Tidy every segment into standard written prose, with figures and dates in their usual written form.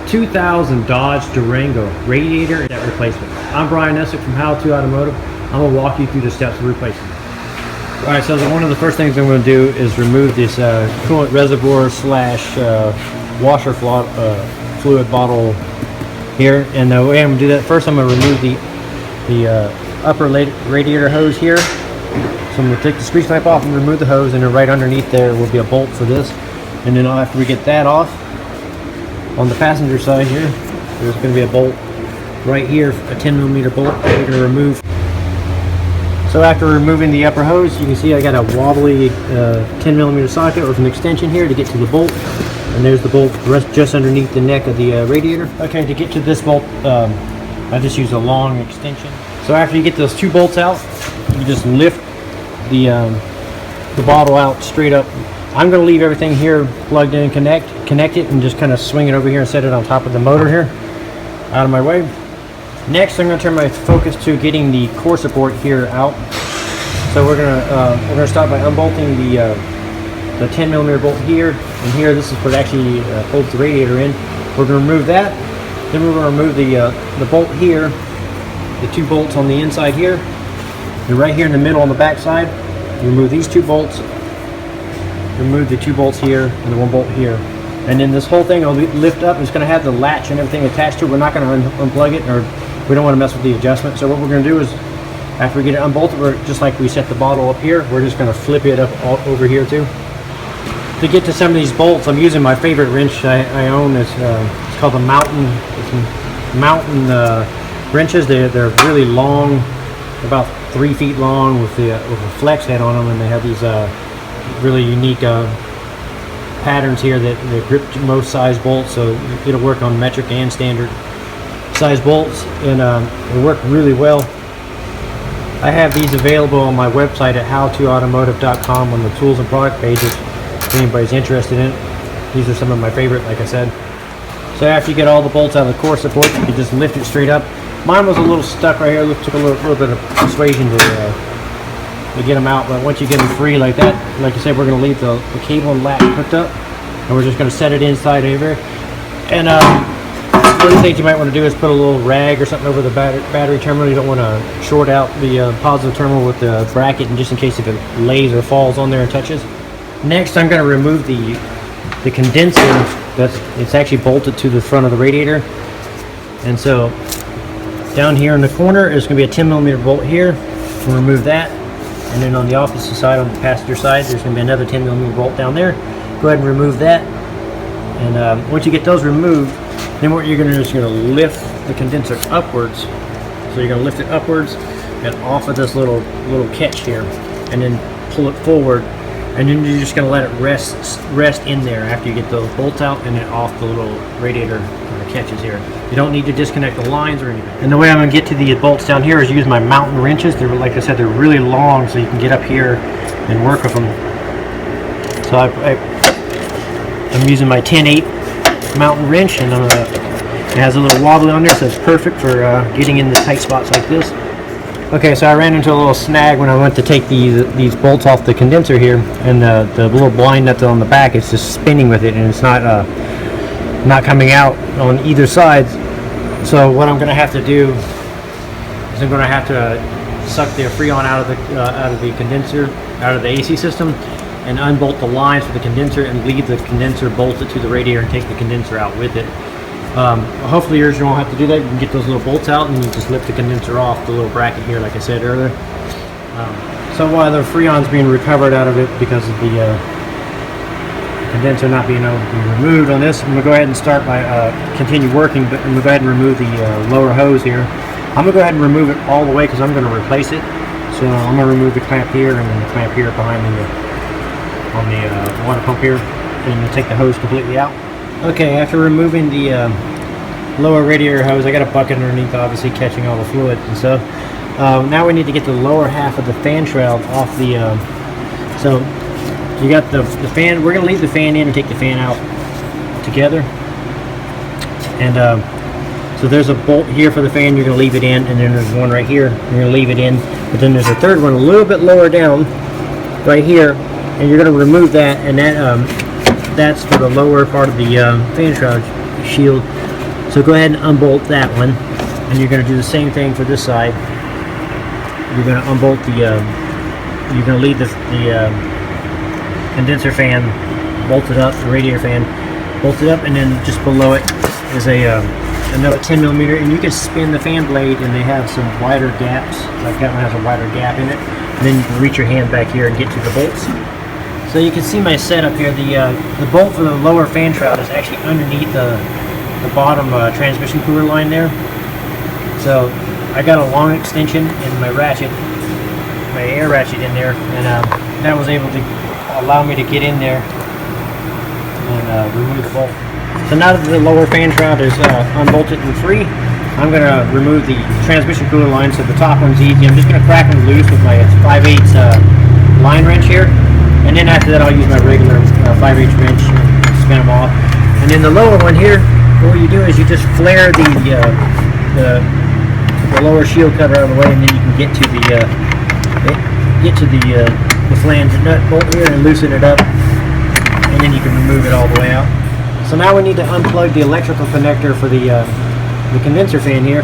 2000 Dodge Durango radiator and that replacement. I'm Brian Essick from How To Automotive. I'm going to walk you through the steps of replacing it. Alright, so one of the first things I'm going to do is remove this coolant reservoir slash washer fluid bottle here. And the way I'm going to do that, first I'm going to remove the upper radiator hose here. So I'm going to take the squeeze pipe off and remove the hose, and then right underneath there will be a bolt for this. And then after we get that off, on the passenger side here, there's going to be a bolt right here, a 10mm bolt that we're going to remove. So after removing the upper hose, you can see I got a wobbly 10mm socket with an extension here to get to the bolt. And there's the bolt just underneath the neck of the radiator. Okay, to get to this bolt, I just use a long extension. So after you get those two bolts out, you just lift the bottle out straight up. I'm going to leave everything here plugged in and connect it, and just kind of swing it over here and set it on top of the motor here, out of my way. Next, I'm going to turn my focus to getting the core support here out. So we're going to start by unbolting the 10mm bolt here and here. This is what actually holds the radiator in. We're going to remove that. Then we're going to remove the bolt here, the two bolts on the inside here, and right here in the middle on the back side. Remove these two bolts. Remove the two bolts here and the one bolt here, and then this whole thing will lift up. It's going to have the latch and everything attached to it. We're not going to unplug it, or we don't want to mess with the adjustment. So what we're going to do is, after we get it unbolted, we're just like we set the bottle up here, we're just going to flip it up all over here too. To get to some of these bolts, I'm using my favorite wrench I own. It's called the Mountain wrenches. They're really long, about 3 feet long, with a flex head on them, and they have these really unique patterns here that grip most size bolts, so it'll work on metric and standard size bolts, and it'll work really well. I have these available on my website at howtoautomotive.com on the tools and product page if anybody's interested in it. These are some of my favorite, like I said. So after you get all the bolts out of the core support, you can just lift it straight up. Mine was a little stuck right here. It took a little bit of persuasion to get them out, but once you get them free like that, like I said, we're going to leave the cable and latch hooked up, and we're just going to set it inside over. And one of the things you might want to do is put a little rag or something over the battery terminal. You don't want to short out the positive terminal with the bracket, and just in case if it lays or falls on there and touches. Next, I'm going to remove the condenser. It's actually bolted to the front of the radiator, and so down here in the corner is going to be a 10mm bolt here. We'll remove that. And then on the opposite side, on the passenger side, there's going to be another 10mm bolt down there. Go ahead and remove that. And once you get those removed, then what you're going to do is you're going to lift the condenser upwards. So you're going to lift it upwards and off of this little catch here, and then pull it forward. And then you're just going to let it rest in there after you get those bolts out and then off the little radiator catches here. You don't need to disconnect the lines or anything. And the way I'm going to get to the bolts down here is use my Mountain wrenches. They're, like I said, they're really long, so you can get up here and work with them. So I'm using my 10/8 Mountain wrench, and it has a little wobbly on there, so it's perfect for getting in the tight spots like this. Okay, so I ran into a little snag when I went to take these bolts off the condenser here, and the little blind nut on the back is just spinning with it, and it's not coming out on either side. So what I'm going to have to do is I'm going to have to suck the Freon out of the condenser, out of the AC system, and unbolt the lines for the condenser and leave the condenser bolted to the radiator and take the condenser out with it. Hopefully yours, you won't have to do that. You can get those little bolts out and you just lift the condenser off the little bracket here, like I said earlier. So while the Freon's being recovered out of it because of the condenser not being able to be removed on this, I'm going to go ahead and start by continue working, but I'm going to go ahead and remove the lower hose here. I'm going to go ahead and remove it all the way because I'm going to replace it. So I'm going to remove the clamp here and then the clamp here behind on the water pump here, and you take the hose completely out. Okay, after removing the lower radiator hose, I got a bucket underneath, obviously catching all the fluid and stuff. Now we need to get the lower half of the fan shroud off the. So you got the fan. We're gonna leave the fan in and take the fan out together. And so there's a bolt here for the fan. You're gonna leave it in, and then there's one right here. You're gonna leave it in, but then there's a third one a little bit lower down, right here, and you're gonna remove that, and that that's for the lower part of the fan shroud shield. So go ahead and unbolt that one, and you're going to do the same thing for this side. You're going to unbolt the, you're going to leave the condenser fan bolted up, the radiator fan bolted up, and then just below it is a another 10 millimeter, and you can spin the fan blade, and they have some wider gaps. Like that one has a wider gap in it, and then you can reach your hand back here and get to the bolts. So you can see my setup here. The bolt for the lower fan shroud is actually underneath the bottom transmission cooler line there. So I got a long extension in my ratchet, my air ratchet in there, and that was able to allow me to get in there and remove the bolt. So now that the lower fan shroud is unbolted and free, I'm going to remove the transmission cooler line. So the top one's easy. I'm just going to crack them loose with my 5/8 line wrench here, and then after that I'll use my regular 5/8 wrench and spin them off. And then the lower one here, what you do is you just flare the lower shield cover out of the way, and then you can get to the flange nut bolt here and loosen it up, and then you can remove it all the way out. So now we need to unplug the electrical connector for the condenser fan here.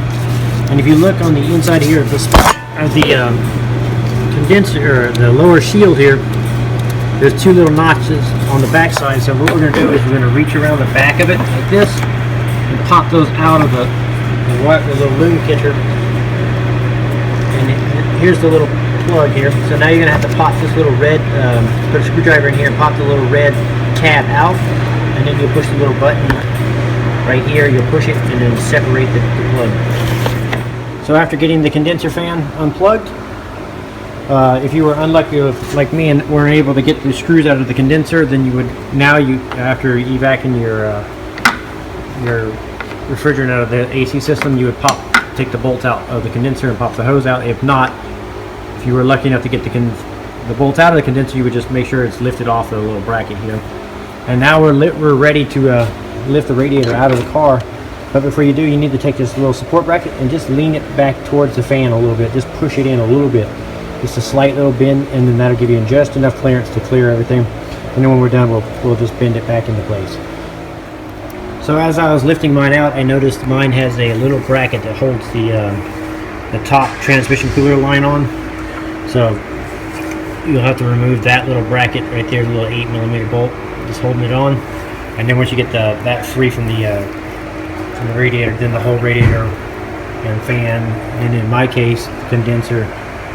And if you look on the inside here of the condenser, or the lower shield here, there's two little notches on the back side. So what we're going to do is we're going to reach around the back of it like this and pop those out of the little loom catcher. And here's the little plug here. So now you're going to have to pop this little red, put a screwdriver in here and pop the little red tab out. And then you'll push the little button right here, you'll push it and then separate the plug. So after getting the condenser fan unplugged, if you were unlucky like me and weren't able to get the screws out of the condenser, then you would, after evacuating your refrigerant out of the AC system, you would take the bolt out of the condenser and pop the hose out. If not, if you were lucky enough to get the bolt out of the condenser, you would just make sure it's lifted off the little bracket here. And now we're ready to lift the radiator out of the car. But before you do, you need to take this little support bracket and just lean it back towards the fan a little bit. Just push it in a little bit. Just a slight little bend, and then that'll give you just enough clearance to clear everything. And then when we're done, we'll just bend it back into place. So as I was lifting mine out, I noticed mine has a little bracket that holds the top transmission cooler line on. So you'll have to remove that little bracket right there, the little 8 millimeter bolt, just holding it on. And then once you get that free from the radiator, then the whole radiator and fan, and in my case, the condenser,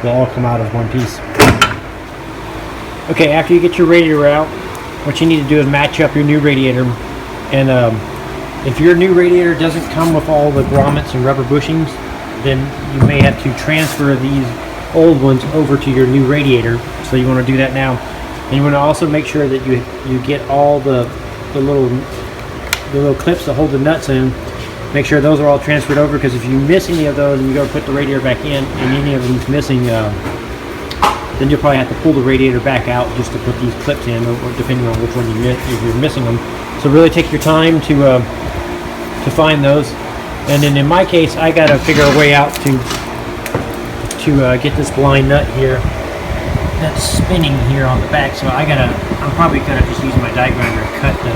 will all come out as one piece. Okay, after you get your radiator out, what you need to do is match up your new radiator. And if your new radiator doesn't come with all the grommets and rubber bushings, then you may have to transfer these old ones over to your new radiator. So you want to do that now. And you want to also make sure that you get all the little clips that hold the nuts in. Make sure those are all transferred over, because if you miss any of those and you go put the radiator back in and any of them's missing, then you'll probably have to pull the radiator back out just to put these clips in, or depending on which one you miss, if you're missing them. So really take your time to find those. And then in my case, I got to figure a way out to get this blind nut here that's spinning here on the back. So I'm probably gonna just use my die grinder and cut the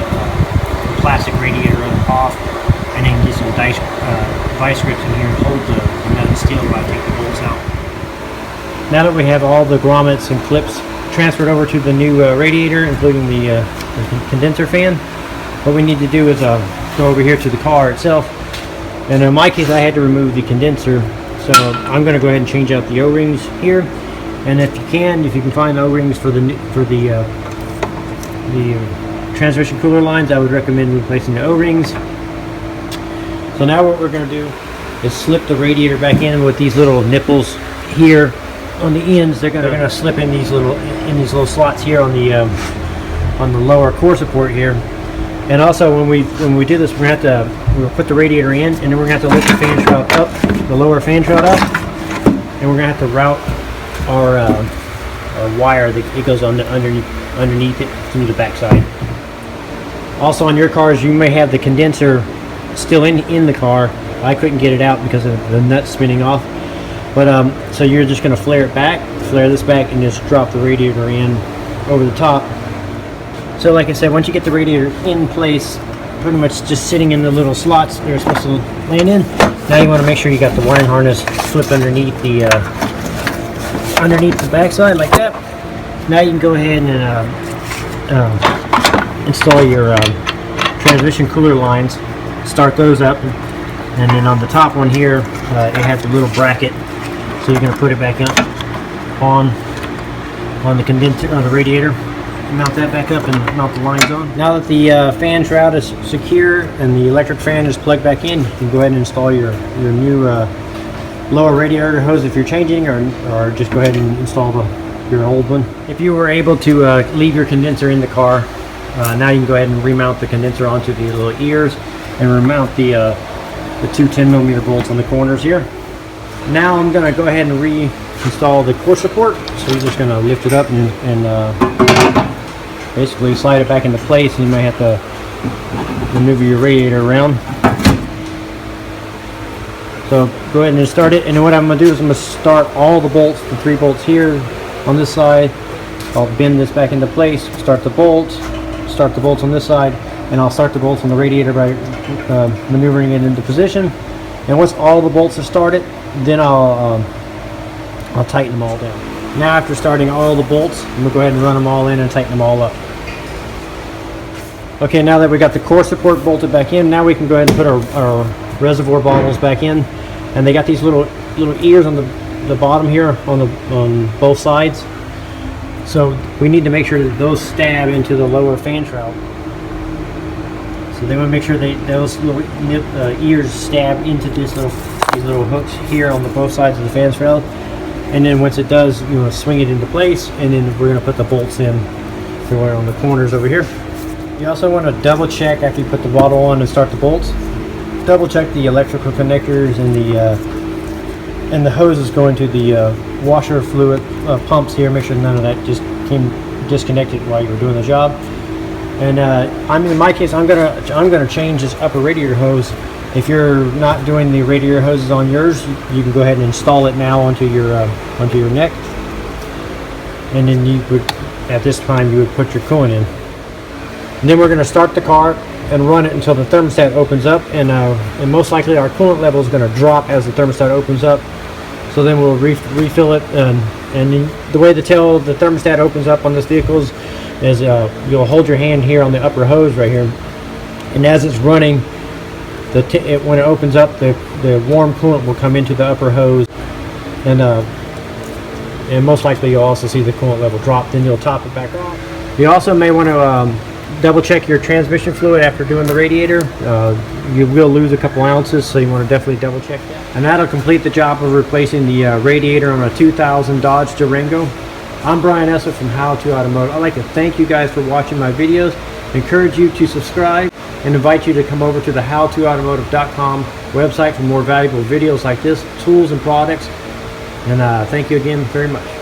plastic radiator off, and then get some vice grips in here and hold the nut and steel while I take the bolts out. Now that we have all the grommets and clips transferred over to the new radiator, including the condenser fan, what we need to do is go over here to the car itself. And in my case, I had to remove the condenser, so I'm going to go ahead and change out the O-rings here. And if you can find O-rings for the transmission cooler lines, I would recommend replacing the O-rings. So now what we're going to do is slip the radiator back in with these little nipples here on the ends. They're going to slip in these little slots here on the lower core support here. And also when we do this, we'll put the radiator in, and then we're going to have to lift the fan shroud up, the lower fan shroud up, and we're going to have to route our wire that it goes underneath it through the backside. Also on your cars, you may have the condenser still in the car. I couldn't get it out because of the nuts spinning off. But so you're just going to flare this back, and just drop the radiator in over the top. So like I said, once you get the radiator in place, pretty much just sitting in the little slots they're supposed to land in. Now you want to make sure you got the wiring harness flipped underneath the backside like that. Now you can go ahead and install your transmission cooler lines. Start those up, and then on the top one here, it has a little bracket, so you're going to put it back up on the condenser, on the radiator. Mount that back up and mount the lines on. Now that the fan shroud is secure and the electric fan is plugged back in, you can go ahead and install your new lower radiator hose if you're changing, or just go ahead and install your old one. If you were able to leave your condenser in the car, now you can go ahead and remount the condenser onto the little ears and remount the two 10mm bolts on the corners here. Now I'm going to go ahead and reinstall the core support. So you're just going to lift it up and basically slide it back into place, and you might have to maneuver your radiator around. So go ahead and start it, and then what I'm going to do is I'm going to start all the bolts, the 3 bolts here on this side. I'll bend this back into place, start the bolts on this side, and I'll start the bolts on the radiator by maneuvering it into position. And once all the bolts are started, then I'll tighten them all down. Now after starting all the bolts, I'm going to go ahead and run them all in and tighten them all up. Okay, now that we got the core support bolted back in, now we can go ahead and put our reservoir bottles back in. And they got these little ears on the bottom here on both sides. So we need to make sure that those stab into the lower fan shroud. So they want to make sure those little ears stab into these little hooks here on both sides of the fan shroud. And then once it does, you want to swing it into place, and then we're going to put the bolts in on the corners over here. You also want to double check after you put the bottle on and start the bolts. Double check the electrical connectors and the hoses going to the washer fluid pumps here. Make sure none of that just came disconnected while you were doing the job. And in my case, I'm gonna change this upper radiator hose. If you're not doing the radiator hoses on yours, you can go ahead and install it now onto your neck. And then you would, at this time, you would put your coolant in. And then we're going to start the car and run it until the thermostat opens up, and most likely our coolant level is going to drop as the thermostat opens up. So then we'll refill it, and the way the thermostat opens up on this vehicle is you'll hold your hand here on the upper hose right here, and as it's running, when it opens up, the warm coolant will come into the upper hose, and most likely you'll also see the coolant level drop. Then you'll top it back off. You also may want to double check your transmission fluid after doing the radiator. You will lose a couple ounces, so you want to definitely double check that. And that'll complete the job of replacing the radiator on a 2000 Dodge Durango. I'm Brian Esser from How To Automotive. I'd like to thank you guys for watching my videos, encourage you to subscribe, and invite you to come over to the howtoautomotive.com website for more valuable videos like this, tools and products. And thank you again very much.